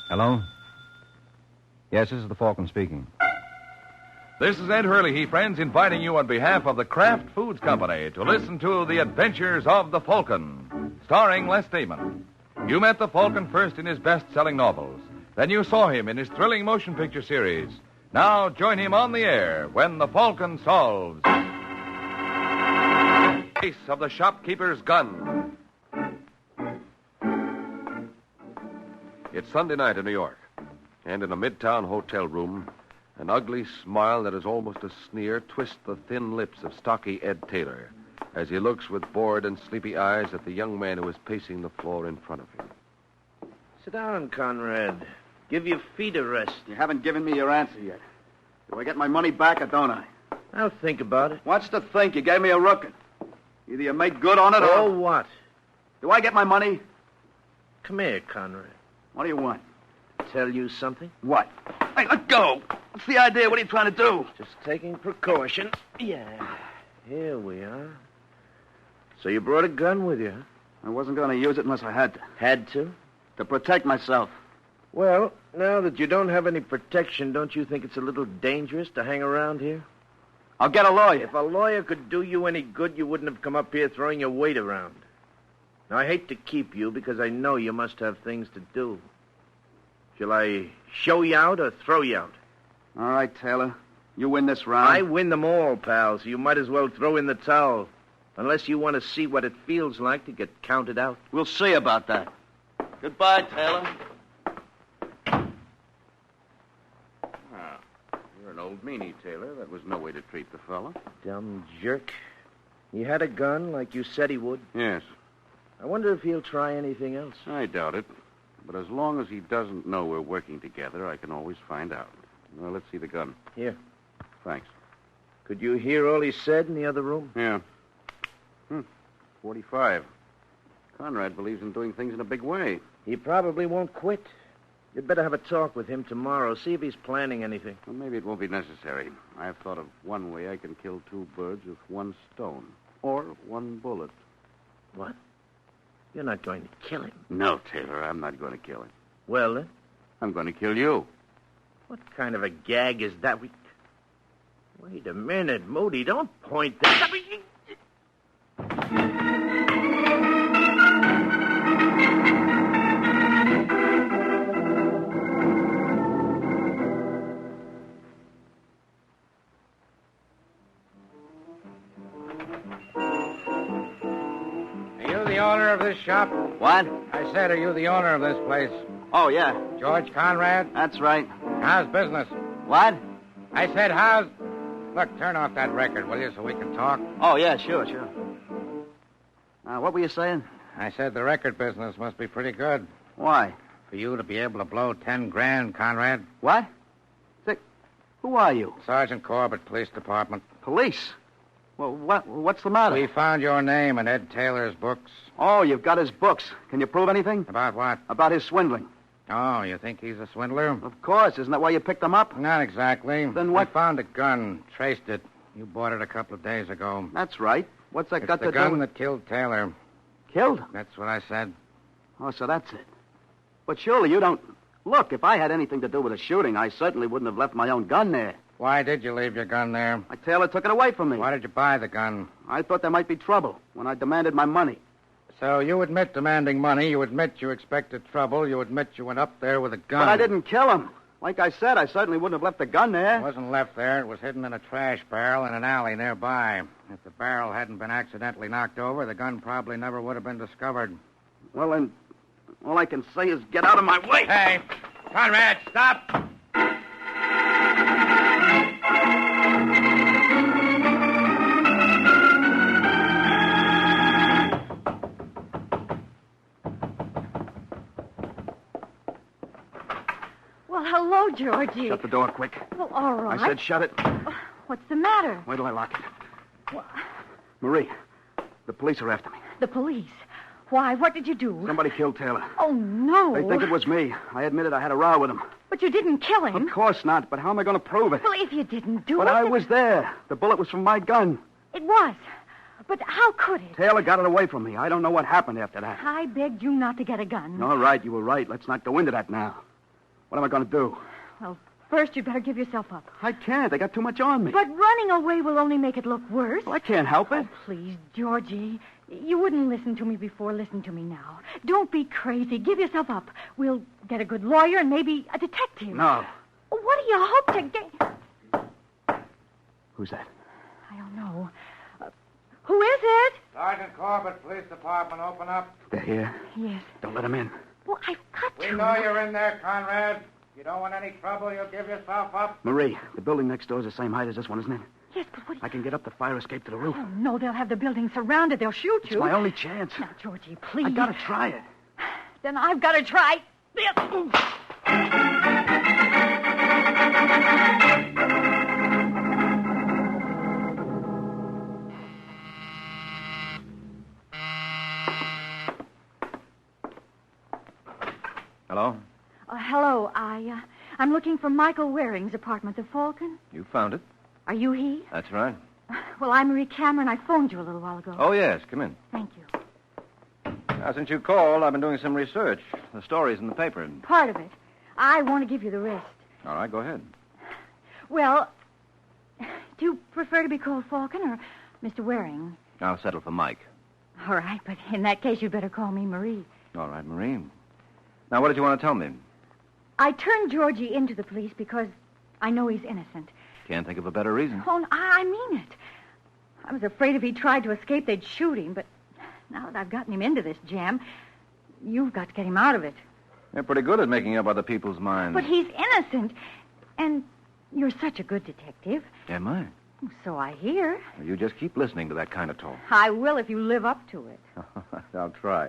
Hello? Yes, this is the Falcon speaking. This is Ed Hurley, friends, inviting you on behalf of the Kraft Foods Company to listen to The Adventures of the Falcon, starring Les Damon. You met the Falcon first in his best-selling novels. Then you saw him in his thrilling motion picture series. Now join him on the air when the Falcon solves the case of the shopkeeper's gun. It's Sunday night in New York, and in a midtown hotel room, an ugly smile that is almost a sneer twists the thin lips of stocky Ed Taylor as he looks with bored and sleepy eyes at the young man who is pacing the floor in front of him. Sit down, Conrad. Give your feet a rest. You haven't given me your answer yet. Do I get my money back or don't I? I'll think about it. What's to think? You gave me a rookin'. Either you make good on it or... Oh, what? Do I get my money? Come here, Conrad. What do you want? Tell you something? What? Hey, let go. What's the idea? What are you trying to do? Just taking precautions. Yeah. Here we are. So you brought a gun with you, huh? I wasn't going to use it unless I had to. Had to? To protect myself. Well, now that you don't have any protection, don't you think it's a little dangerous to hang around here? I'll get a lawyer. If a lawyer could do you any good, you wouldn't have come up here throwing your weight around. Now, I hate to keep you because I know you must have things to do. Shall I show you out or throw you out? All right, Taylor. You win this round. I win them all, pal, so you might as well throw in the towel. Unless you want to see what it feels like to get counted out. We'll see about that. Goodbye, Taylor. You're an old meanie, Taylor. That was no way to treat the fellow. Dumb jerk. He had a gun like you said he would. Yes, I wonder if he'll try anything else. I doubt it. But as long as he doesn't know we're working together, I can always find out. Well, let's see the gun. Here. Thanks. Could you hear all he said in the other room? Yeah. 45. Conrad believes in doing things in a big way. He probably won't quit. You'd better have a talk with him tomorrow. See if he's planning anything. Well, maybe it won't be necessary. I've thought of one way I can kill two birds with one stone. Or one bullet. What? You're not going to kill him. No, Taylor, I'm not going to kill him. Well, then? I'm going to kill you. What kind of a gag is that? Wait a minute, Moody. Don't point that. Are you the owner of this shop? What? I said, are you the owner of this place? Oh, yeah. George Conrad? That's right. How's business? What? I said, how's... Look, turn off that record, will you, so we can talk? Oh, yeah, sure. What were you saying? I said the record business must be pretty good. Why? For you to be able to blow 10 grand, Conrad. What? Who are you? Sergeant Corbett, Police Department. Police? Well, what's the matter? We found your name in Ed Taylor's books. Oh, you've got his books. Can you prove anything? About what? About his swindling. Oh, you think he's a swindler? Of course. Isn't that why you picked him up? Not exactly. Then what? We found a gun, traced it. You bought it a couple of days ago. That's right. What's that got to do with... the gun with... that killed Taylor. Killed? That's what I said. Oh, so that's it. But surely you don't... Look, if I had anything to do with the shooting, I certainly wouldn't have left my own gun there. Why did you leave your gun there? My Taylor took it away from me. Why did you buy the gun? I thought there might be trouble when I demanded my money. So you admit demanding money, you admit you expected trouble, you admit you went up there with a gun. But I didn't kill him. Like I said, I certainly wouldn't have left the gun there. It wasn't left there. It was hidden in a trash barrel in an alley nearby. If the barrel hadn't been accidentally knocked over, the gun probably never would have been discovered. Well, then, all I can say is get out of my way. Hey, Conrad, stop! Well, hello, Georgie. Shut the door quick. Well, all right. I said shut it. What's the matter? Wait till I lock it. What? Marie, the police are after me. The police? Why, what did you do? Somebody killed Taylor. Oh, no. They think it was me. I admitted I had a row with him. But you didn't kill him. Of course not, but how am I going to prove it? Well, if you didn't do it... But I was there. The bullet was from my gun. It was. But how could it? Taylor got it away from me. I don't know what happened after that. I begged you not to get a gun. All right, you were right. Let's not go into that now. What am I going to do? Well, first you'd better give yourself up. I can't. They got too much on me. But running away will only make it look worse. Well, I can't help it. Oh, please, Georgie. You wouldn't listen to me before. Listen to me now. Don't be crazy. Give yourself up. We'll get a good lawyer and maybe a detective. No. What do you hope to get? Who's that? I don't know. Who is it? Sergeant Corbett, Police Department, open up. They're here. Yes. Don't let them in. Well, I've got We to. know you're in there, Conrad. You don't want any trouble, you'll give yourself up. Marie, the building next door is the same height as this one, isn't it? Yes, but what... I can get up the fire escape to the roof. Oh, no, they'll have the building surrounded. They'll shoot It's you. my only chance. Now, Georgie, please. I gotta try it. Then I've got to try this. Hello? Hello. I'm looking for Michael Waring's apartment, the Falcon. You found it? Are you he? That's right. Well, I'm Marie Cameron. I phoned you a little while ago. Oh, yes. Come in. Thank you. Now, since you called, I've been doing some research. The story's in the paper. Part of it. I want to give you the rest. All right, go ahead. Well, do you prefer to be called Falcon or Mr. Waring? I'll settle for Mike. All right, but in that case, you'd better call me Marie. All right, Marie. Now, what did you want to tell me? I turned Georgie into the police because I know he's innocent. Can't think of a better reason. Oh, I mean it. I was afraid if he tried to escape, they'd shoot him, but now that I've gotten him into this jam, you've got to get him out of it. You're pretty good at making up other people's minds. But he's innocent, and you're such a good detective. Am I? So I hear. You just keep listening to that kind of talk. I will if you live up to it. I'll try.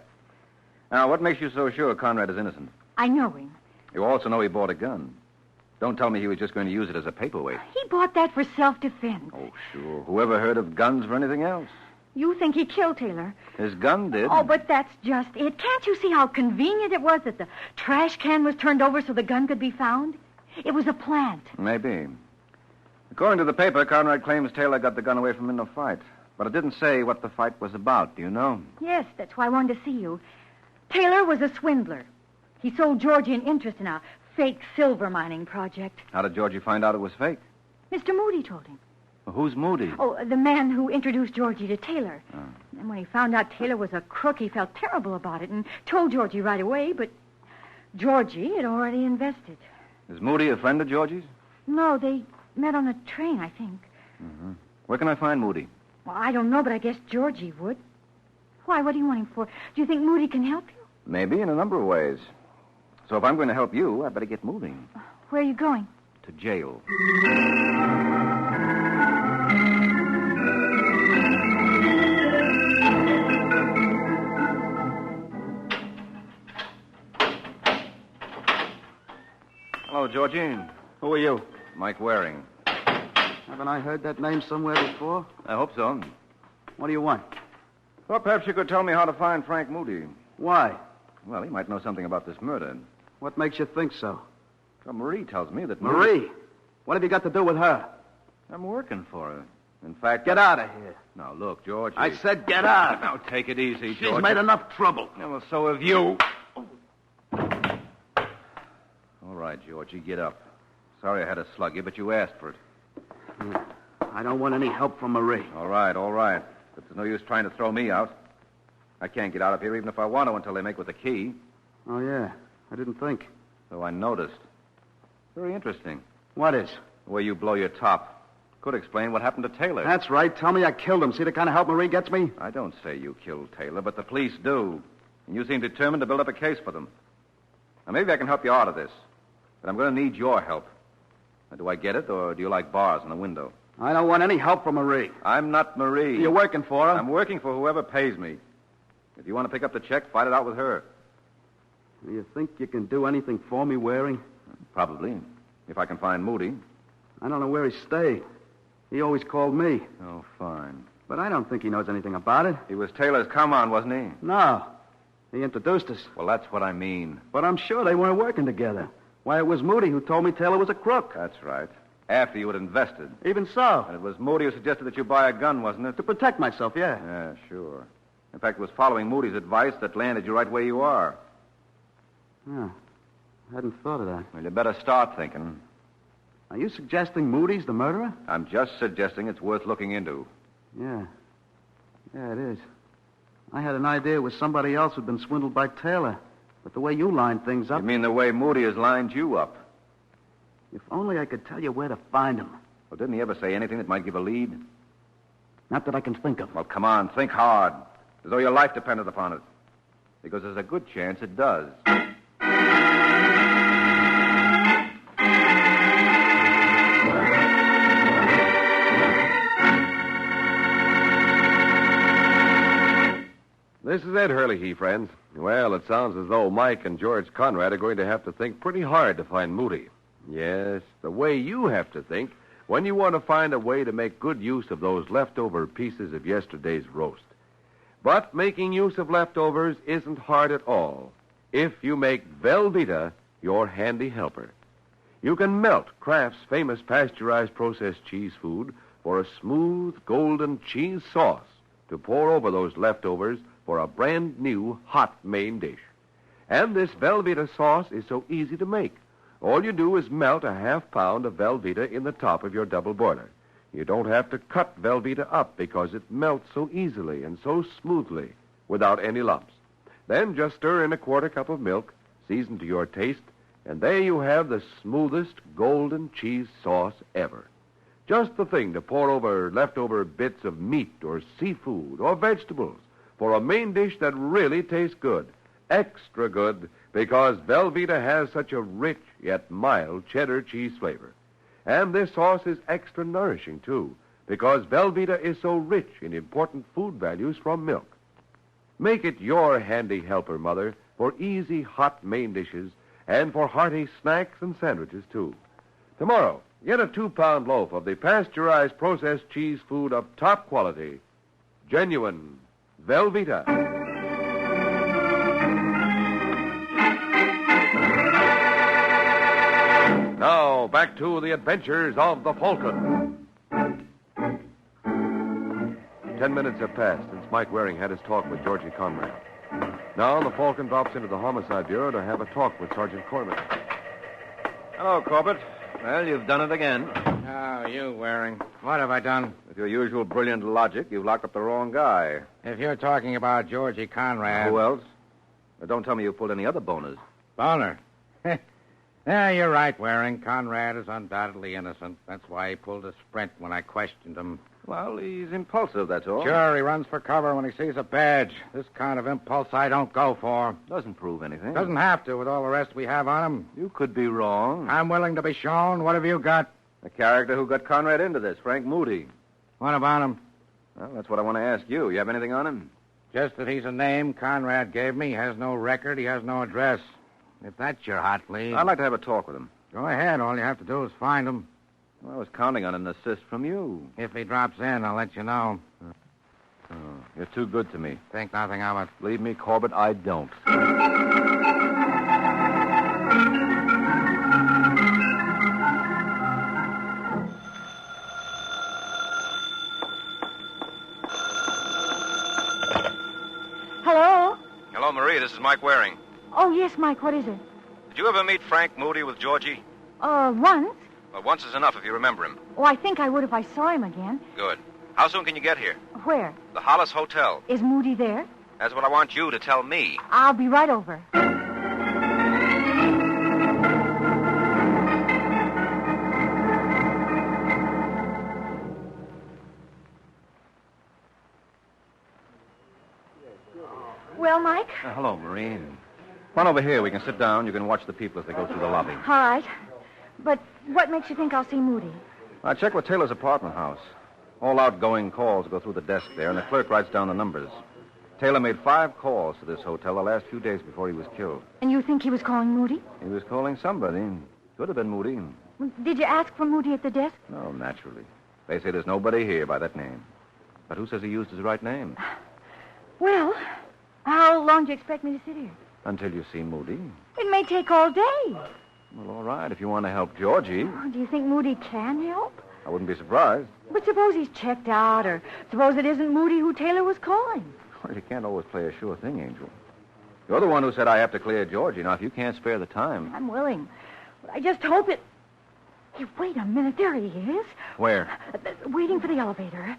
Now, what makes you so sure Conrad is innocent? I know him. You also know he bought a gun. Don't tell me he was just going to use it as a paperweight. He bought that for self-defense. Oh, sure. Whoever heard of guns for anything else? You think he killed Taylor? His gun did. Oh, but that's just it. Can't you see how convenient it was that the trash can was turned over so the gun could be found? It was a plant. Maybe. According to the paper, Conrad claims Taylor got the gun away from him in a fight. But it didn't say what the fight was about. Do you know? Yes, that's why I wanted to see you. Taylor was a swindler. He sold Georgie an interest in a fake silver mining project. How did Georgie find out it was fake? Mr. Moody told him. Well, who's Moody? Oh, the man who introduced Georgie to Taylor. Oh. And when he found out Taylor was a crook, he felt terrible about it and told Georgie right away, but Georgie had already invested. Is Moody a friend of Georgie's? No, they met on a train, I think. Mm-hmm. Where can I find Moody? Well, I don't know, but I guess Georgie would. Why, what do you want him for? Do you think Moody can help you? Maybe in a number of ways. So if I'm going to help you, I'd better get moving. Where are you going? To jail. Hello, Georgie. Who are you? Mike Waring. Haven't I heard that name somewhere before? I hope so. What do you want? Well, perhaps you could tell me how to find Frank Moody. Why? Well, he might know something about this murder. What makes you think so? Well, Marie tells me that... Marie? What have you got to do with her? I'm working for her. In fact... Get out of here. Now, look, Georgie... I said get out. Now, take it easy, She's Georgie. made enough trouble. Yeah, well, so have you. All right, Georgie, get up. Sorry I had to slug you, but you asked for it. I don't want any help from Marie. All right. But there's no use trying to throw me out. I can't get out of here even if I want to until they make with the key. Oh, yeah. I didn't think. So I noticed. Very interesting. What is? The way you blow your top. Could explain what happened to Taylor. That's right. Tell me I killed him. See the kind of help Marie gets me? I don't say you killed Taylor, but the police do. And you seem determined to build up a case for them. Now, maybe I can help you out of this. But I'm going to need your help. Now, do I get it, or do you like bars in the window? I don't want any help from Marie. I'm not Marie. You're working for her? I'm working for whoever pays me. If you want to pick up the check, fight it out with her. Do you think you can do anything for me, Waring? Probably. If I can find Moody. I don't know where he stayed. He always called me. Oh, fine. But I don't think he knows anything about it. He was Taylor's come-on, wasn't he? No. He introduced us. Well, that's what I mean. But I'm sure they weren't working together. Why, it was Moody who told me Taylor was a crook. That's right. After you had invested. Even so. And it was Moody who suggested that you buy a gun, wasn't it? To protect myself, yeah. Yeah, sure. In fact, it was following Moody's advice that landed you right where you are. Yeah. I hadn't thought of that. Well, you better start thinking. Are you suggesting Moody's the murderer? I'm just suggesting it's worth looking into. Yeah. Yeah, it is. I had an idea it was somebody else who'd been swindled by Taylor. But the way you lined things up... You mean the way Moody has lined you up? If only I could tell you where to find him. Well, didn't he ever say anything that might give a lead? Not that I can think of. Well, come on, think hard. As though your life depended upon it. Because there's a good chance it does. This is Ed Hurley, friends. Well, it sounds as though Mike and George Conrad are going to have to think pretty hard to find Moody. Yes, the way you have to think when you want to find a way to make good use of those leftover pieces of yesterday's roast. But making use of leftovers isn't hard at all if you make Velveeta your handy helper. You can melt Kraft's famous pasteurized processed cheese food for a smooth, golden cheese sauce to pour over those leftovers for a brand new hot main dish. And this Velveeta sauce is so easy to make. All you do is melt a half-pound of Velveeta in the top of your double boiler. You don't have to cut Velveeta up because it melts so easily and so smoothly without any lumps. Then just stir in a quarter cup of milk, season to your taste, and there you have the smoothest golden cheese sauce ever. Just the thing to pour over leftover bits of meat or seafood or vegetables for a main dish that really tastes good. Extra good because Velveeta has such a rich yet mild cheddar cheese flavor. And this sauce is extra nourishing, too, because Velveeta is so rich in important food values from milk. Make it your handy helper, Mother, for easy hot main dishes and for hearty snacks and sandwiches, too. Tomorrow, get a 2-pound loaf of the pasteurized processed cheese food of top quality. Genuine Velveeta. Now, back to the adventures of the Falcon. 10 minutes have passed since Mike Waring had his talk with Georgie Conrad. Now the Falcon drops into the Homicide Bureau to have a talk with Sergeant Corbett. Hello, Corbett. Well, you've done it again. Oh, you, Waring. What have I done? With your usual brilliant logic, you've locked up the wrong guy. If you're talking about Georgie Conrad... Who else? Now, don't tell me you pulled any other boners. Boner. Yeah, you're right, Waring. Conrad is undoubtedly innocent. That's why he pulled a sprint when I questioned him. Well, he's impulsive, that's all. Sure, he runs for cover when he sees a badge. This kind of impulse I don't go for. Doesn't prove anything. Doesn't have to with all the rest we have on him. You could be wrong. I'm willing to be shown. What have you got? The character who got Conrad into this, Frank Moody. What about him? Well, that's what I want to ask you. You have anything on him? Just that he's a name Conrad gave me. He has no record. He has no address. If that's your hot lead... I'd like to have a talk with him. Go ahead. All you have to do is find him. Well, I was counting on an assist from you. If he drops in, I'll let you know. Oh, you're too good to me. Think nothing of it. Believe me, Corbett, I don't. Hello? Hello, Marie. This is Mike Waring. Oh, yes, Mike. What is it? Did you ever meet Frank Moody with Georgie? Once. Well, once is enough if you remember him. Oh, I think I would if I saw him again. Good. How soon can you get here? Where? The Hollis Hotel. Is Moody there? That's what I want you to tell me. I'll be right over. Well, Mike? Hello, Marie. Come on over here. We can sit down. You can watch the people as they go through the lobby. All right. But what makes you think I'll see Moody? I checked with Taylor's apartment house. All outgoing calls go through the desk there, and the clerk writes down the numbers. Taylor made 5 calls to this hotel the last few days before he was killed. And you think he was calling Moody? He was calling somebody. Could have been Moody. Did you ask for Moody at the desk? No, naturally. They say there's nobody here by that name. But who says he used his right name? Well, how long do you expect me to sit here? Until you see Moody. It may take all day. Well, all right, if you want to help Georgie. Oh, do you think Moody can help? I wouldn't be surprised. But suppose he's checked out, or suppose it isn't Moody who Taylor was calling. Well, you can't always play a sure thing, Angel. You're the one who said I have to clear Georgie. Now, if you can't spare the time. I'm willing. But I just hope it... Hey, wait a minute. There he is. Where? Waiting for the elevator.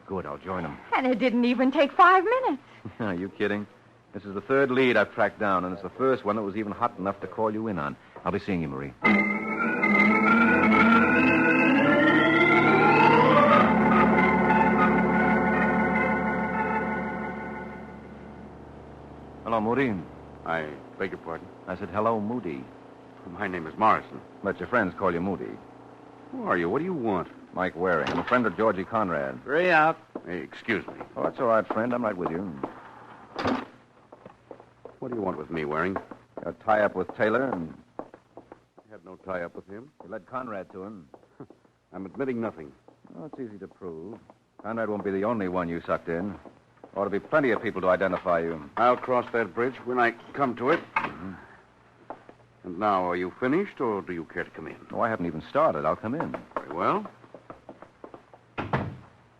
Good, I'll join him. And it didn't even take 5 minutes. Are you kidding? This is the third lead I've tracked down, and it's the first one that was even hot enough to call you in on. I'll be seeing you, Marie. Hello, Moody. I beg your pardon? I said, hello, Moody. My name is Morrison. Let your friends call you Moody. Who are you? What do you want? Mike Waring. I'm a friend of Georgie Conrad. Hurry out. Hey, excuse me. Oh, that's all right, friend. I'm right with you. What do you want with me, Waring? A tie-up with Taylor, and I had no tie-up with him. you led Conrad to him. I'm admitting nothing. Oh, it's easy to prove. Conrad won't be the only one you sucked in. Ought to be plenty of people to identify you. I'll cross that bridge when I come to it. Mm-hmm. And now, are you finished, or do you care to come in? Oh, I haven't even started. I'll come in. Very well.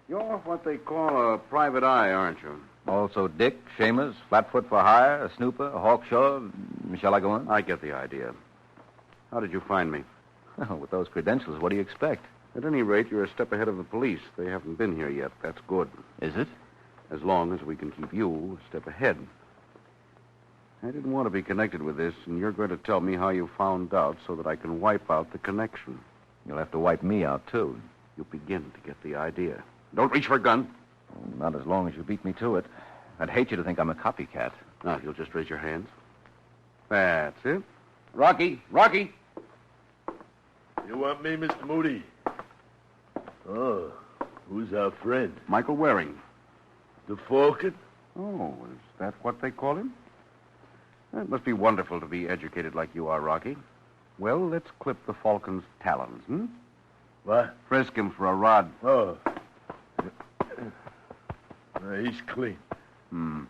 You're what they call a private eye, aren't you? Also Dick, Shamus, Flatfoot for Hire, a Snooper, a Hawkshaw. Shall I go on? I get the idea. How did you find me? Well, with those credentials, what do you expect? At any rate, you're a step ahead of the police. They haven't been here yet. That's good. Is it? As long as we can keep you a step ahead. I didn't want to be connected with this, and you're going to tell me how you found out so that I can wipe out the connection. You'll have to wipe me out, too. You begin to get the idea. Don't reach for a gun. Oh, not as long as you beat me to it. I'd hate you to think I'm a copycat. Now, you'll just raise your hands. That's it. Rocky! Rocky! You want me, Mr. Moody? Oh, who's our friend? Michael Waring. The Falcon? Oh, is that what they call him? It must be wonderful to be educated like you are, Rocky. Well, let's clip the Falcon's talons, What? Frisk him for a rod. Oh. He's clean. It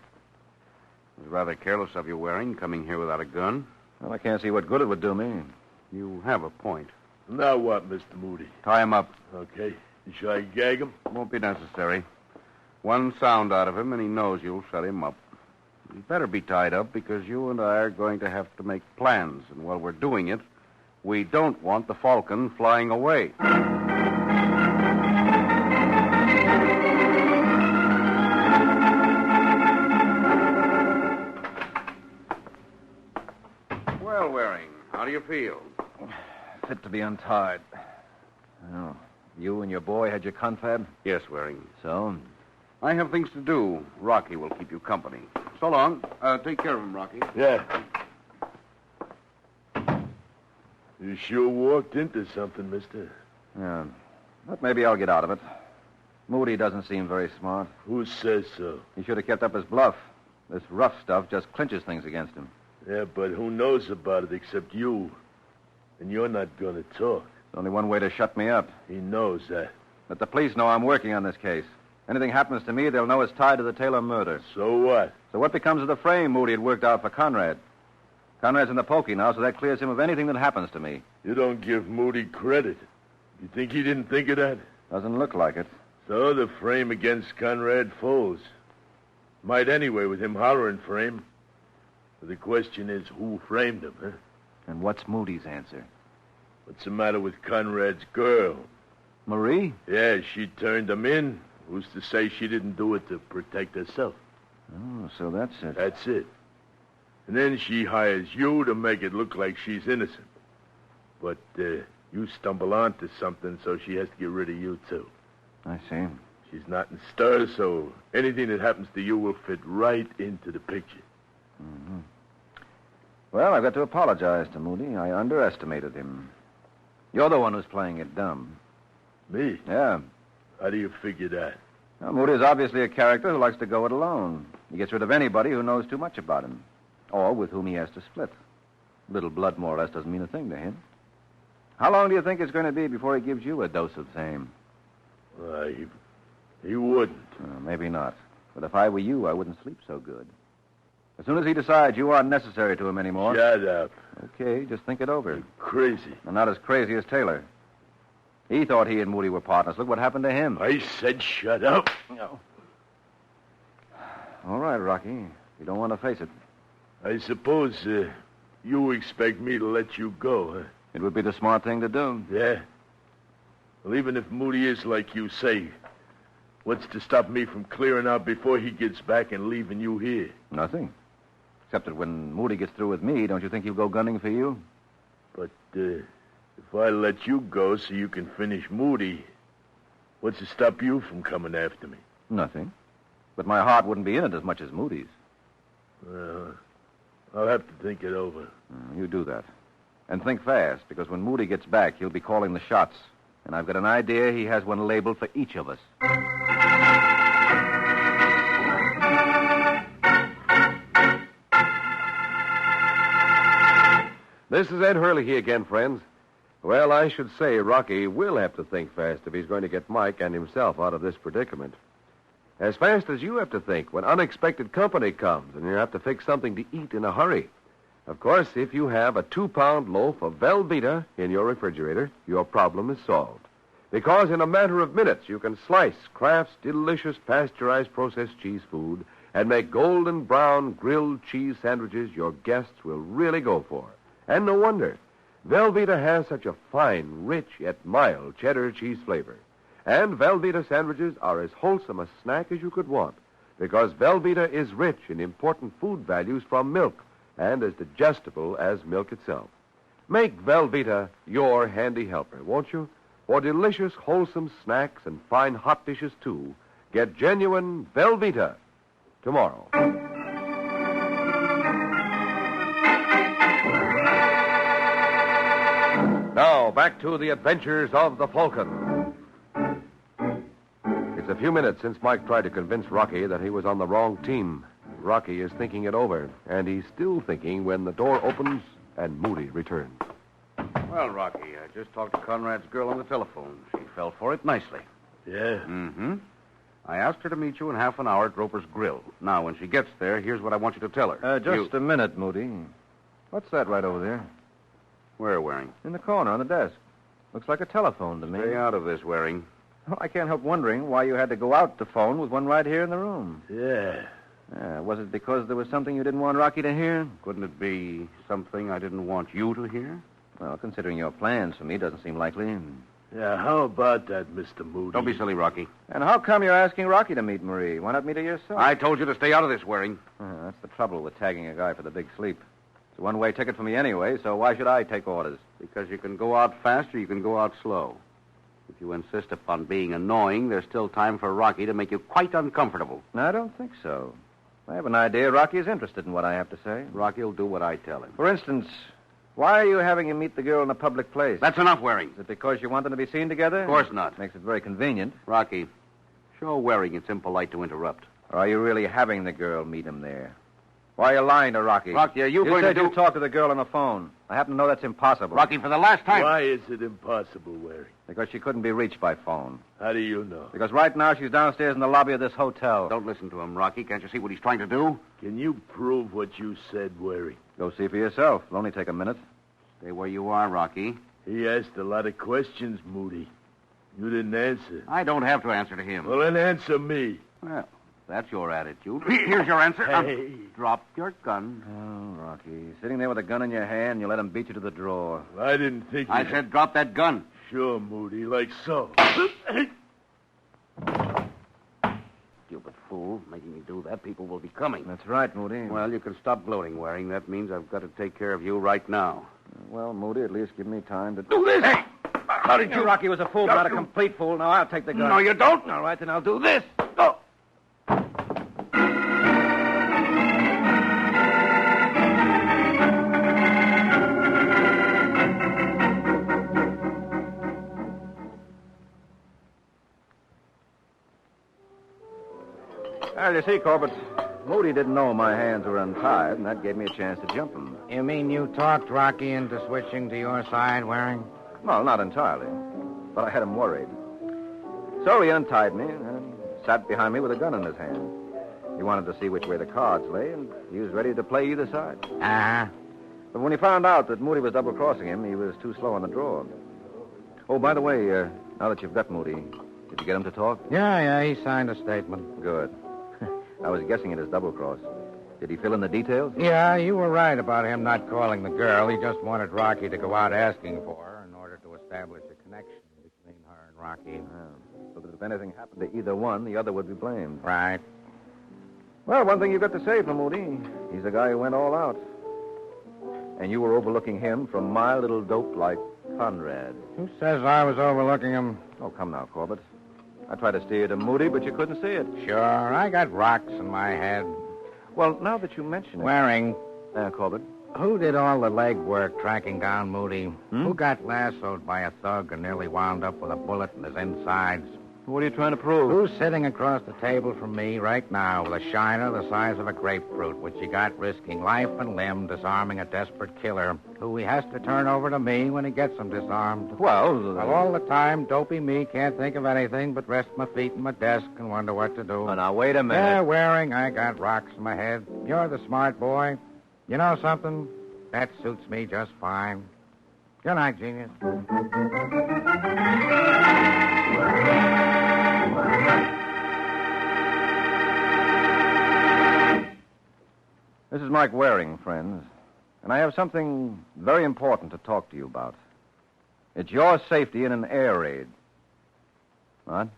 was rather careless of you, Waring, coming here without a gun. Well, I can't see what good it would do me. You have a point. Now what, Mr. Moody? Tie him up. Okay. Shall I gag him? Won't be necessary. One sound out of him, and he knows you'll shut him up. He better be tied up because you and I are going to have to make plans. And while we're doing it, we don't want the Falcon flying away. Well, Waring, how do you feel? Fit to be untied. Oh, you and your boy had your confab? Yes, Waring. So? I have things to do. Rocky will keep you company. So long. Take care of him, Rocky. Yeah. You sure walked into something, mister. Yeah. But maybe I'll get out of it. Moody doesn't seem very smart. Who says so? He should have kept up his bluff. This rough stuff just clinches things against him. Yeah, but who knows about it except you? And you're not going to talk. There's only one way to shut me up. He knows that. Let the police know I'm working on this case. Anything happens to me, they'll know it's tied to the Taylor murder. So what? So what becomes of the frame Moody had worked out for Conrad? Conrad's in the pokey now, so that clears him of anything that happens to me. You don't give Moody credit. You think he didn't think of that? Doesn't look like it. So the frame against Conrad folds. Might anyway with him hollering for him. But the question is, who framed him, huh? And what's Moody's answer? What's the matter with Conrad's girl? Marie? Yeah, she turned him in. Who's to say she didn't do it to protect herself? Oh, so that's it. That's it. And then she hires you to make it look like she's innocent. But you stumble onto something, so she has to get rid of you, too. I see. She's not in stir, so anything that happens to you will fit right into the picture. Mm-hmm. Well, I've got to apologize to Moody. I underestimated him. You're the one who's playing it dumb. Me? Yeah. How do you figure that? Well, Moody's obviously a character who likes to go it alone. He gets rid of anybody who knows too much about him, or with whom he has to split. Little blood, more or less, doesn't mean a thing to him. How long do you think it's going to be before he gives you a dose of same? He wouldn't. Maybe not. But if I were you, I wouldn't sleep so good. As soon as he decides you aren't necessary to him anymore... Shut up. Okay, just think it over. You're crazy. And not as crazy as Taylor. He thought he and Moody were partners. Look what happened to him. I said shut up. No. All right, Rocky. You don't want to face it. I suppose you expect me to let you go, huh? It would be the smart thing to do. Yeah? Well, even if Moody is like you say, what's to stop me from clearing out before he gets back and leaving you here? Nothing. Except that when Moody gets through with me, don't you think he'll go gunning for you? But if I let you go so you can finish Moody, what's to stop you from coming after me? Nothing. But my heart wouldn't be in it as much as Moody's. Well, I'll have to think it over. You do that. And think fast, because when Moody gets back, he'll be calling the shots. And I've got an idea he has one labeled for each of us. This is Ed Hurley again, friends. Well, I should say Rocky will have to think fast if he's going to get Mike and himself out of this predicament. As fast as you have to think when unexpected company comes and you have to fix something to eat in a hurry. Of course, if you have a 2-pound loaf of Velveeta in your refrigerator, your problem is solved. Because in a matter of minutes, you can slice Kraft's delicious pasteurized processed cheese food and make golden brown grilled cheese sandwiches your guests will really go for. And no wonder. Velveeta has such a fine, rich, yet mild cheddar cheese flavor. And Velveeta sandwiches are as wholesome a snack as you could want, because Velveeta is rich in important food values from milk and as digestible as milk itself. Make Velveeta your handy helper, won't you? For delicious, wholesome snacks and fine hot dishes, too, get genuine Velveeta tomorrow. Now, back to the adventures of the Falcon. It's a few minutes since Mike tried to convince Rocky that he was on the wrong team. Rocky is thinking it over, and he's still thinking when the door opens and Moody returns. Well, Rocky, I just talked to Conrad's girl on the telephone. She fell for it nicely. Yeah? Mm-hmm. I asked her to meet you in half an hour at Roper's Grill. Now, when she gets there, here's what I want you to tell her. Just a minute, Moody. What's that right over there? Where, Waring? In the corner on the desk. Looks like a telephone to me. Stay out of this, Waring. Well, I can't help wondering why you had to go out to phone with one right here in the room. Yeah. Was it because there was something you didn't want Rocky to hear? Couldn't it be something I didn't want you to hear? Well, considering your plans for me, doesn't seem likely. Yeah, how about that, Mr. Moody? Don't be silly, Rocky. And how come you're asking Rocky to meet Marie? Why not meet her yourself? I told you to stay out of this, Waring. That's the trouble with tagging a guy for the big sleep. It's a one-way ticket for me anyway, so why should I take orders? Because you can go out fast or you can go out slow. If you insist upon being annoying, there's still time for Rocky to make you quite uncomfortable. I don't think so. I have an idea Rocky is interested in what I have to say. Rocky will do what I tell him. For instance, why are you having him meet the girl in a public place? That's enough, Waring. Is it because you want them to be seen together? Of course not. Makes it very convenient. Rocky, show Waring it's impolite to interrupt. Or are you really having the girl meet him there? Why are you lying to Rocky? Rocky, are you going said to do... you talk to the girl on the phone. I happen to know that's impossible. Rocky, for the last time... Why is it impossible, Waring? Because she couldn't be reached by phone. How do you know? Because right now she's downstairs in the lobby of this hotel. Don't listen to him, Rocky. Can't you see what he's trying to do? Can you prove what you said, Waring? Go see for yourself. It'll only take a minute. Stay where you are, Rocky. He asked a lot of questions, Moody. You didn't answer. I don't have to answer to him. Well, then answer me. Well, that's your attitude. Here's your answer. Hey. Drop your gun. Oh, Rocky. Sitting there with a gun in your hand, you let him beat you to the drawer. I didn't think I said drop that gun. Sure, Moody, like so. Stupid fool. Making me do that, people will be coming. That's right, Moody. Well, you can stop gloating, Waring. That means I've got to take care of you right now. Well, Moody, at least give me time to do this. Hey! How did you? Rocky was a fool, but not a complete fool. Now I'll take the gun. No, you don't. All right, then I'll do this. Go. Well, you see, Corbett, Moody didn't know my hands were untied, and that gave me a chance to jump him. You mean you talked Rocky into switching to your side, Waring? Well, not entirely, but I had him worried. So he untied me and sat behind me with a gun in his hand. He wanted to see which way the cards lay, and he was ready to play either side. Uh-huh. But when he found out that Moody was double-crossing him, he was too slow on the draw. Oh, by the way, now that you've got Moody, did you get him to talk? Yeah, he signed a statement. Good. I was guessing it as double-cross. Did he fill in the details? Yeah, you were right about him not calling the girl. He just wanted Rocky to go out asking for her in order to establish a connection between her and Rocky. So that if anything happened to either one, the other would be blamed. Right. Well, one thing you've got to say for Moody, he's the guy who went all out. And you were overlooking him from my little dope like Conrad. Who says I was overlooking him? Oh, come now, Corbett. I tried to steer you to Moody, but you couldn't see it. Sure, I got rocks in my head. Well, now that you mention it... Waring, Corbett? who did all the legwork tracking down Moody? Who got lassoed by a thug and nearly wound up with a bullet in his insides? What are you trying to prove? Who's sitting across the table from me right now with a shiner the size of a grapefruit, which he got risking life and limb disarming a desperate killer, who he has to turn over to me when he gets him disarmed? Well, all the time, dopey me can't think of anything but rest my feet in my desk and wonder what to do. Oh, now, wait a minute. Yeah, Waring, I got rocks in my head. You're the smart boy. You know something? That suits me just fine. Good night, genius. This is Mike Waring, friends, and I have something very important to talk to you about. It's your safety in an air raid. What?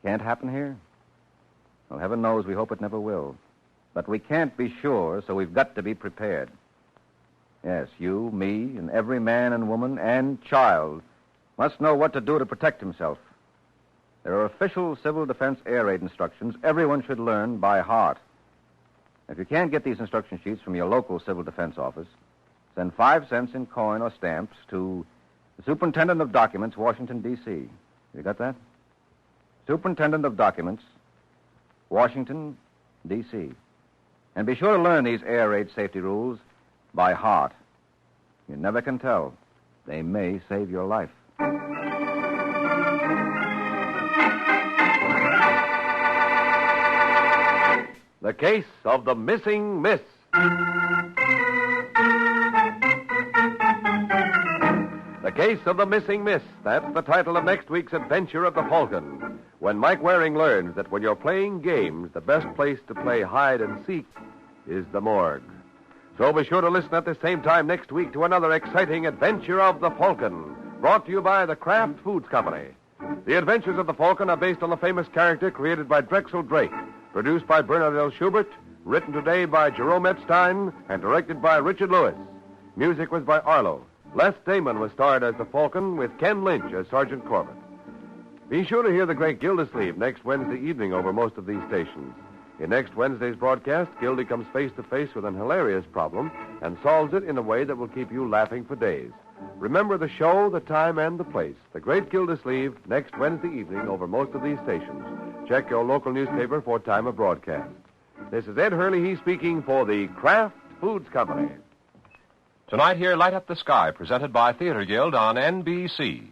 Can't happen here? Well, heaven knows we hope it never will. But we can't be sure, so we've got to be prepared. Yes, you, me, and every man and woman and child must know what to do to protect himself. There are official civil defense air raid instructions everyone should learn by heart. If you can't get these instruction sheets from your local civil defense office, send 5 cents in coin or stamps to the Superintendent of Documents, Washington, D.C. You got that? Superintendent of Documents, Washington, D.C. And be sure to learn these air raid safety rules by heart. You never can tell. They may save your life. The Case of the Missing Miss. The Case of the Missing Miss. That's the title of next week's adventure of the Falcon. When Mike Waring learns that when you're playing games, the best place to play hide and seek is the morgue. So be sure to listen at the same time next week to another exciting adventure of the Falcon, brought to you by the Kraft Foods Company. The Adventures of the Falcon are based on the famous character created by Drexel Drake, produced by Bernard L. Schubert, written today by Jerome Epstein, and directed by Richard Lewis. Music was by Arlo. Les Damon was starred as the Falcon, with Ken Lynch as Sergeant Corbett. Be sure to hear the great Gildersleeve next Wednesday evening over most of these stations. In next Wednesday's broadcast, Gildy comes face to face with an hilarious problem and solves it in a way that will keep you laughing for days. Remember the show, the time, and the place. The Great Gildersleeve next Wednesday evening over most of these stations. Check your local newspaper for time of broadcast. This is Ed Hurley speaking for the Kraft Foods Company. Tonight, hear Light Up the Sky, presented by Theater Guild on NBC.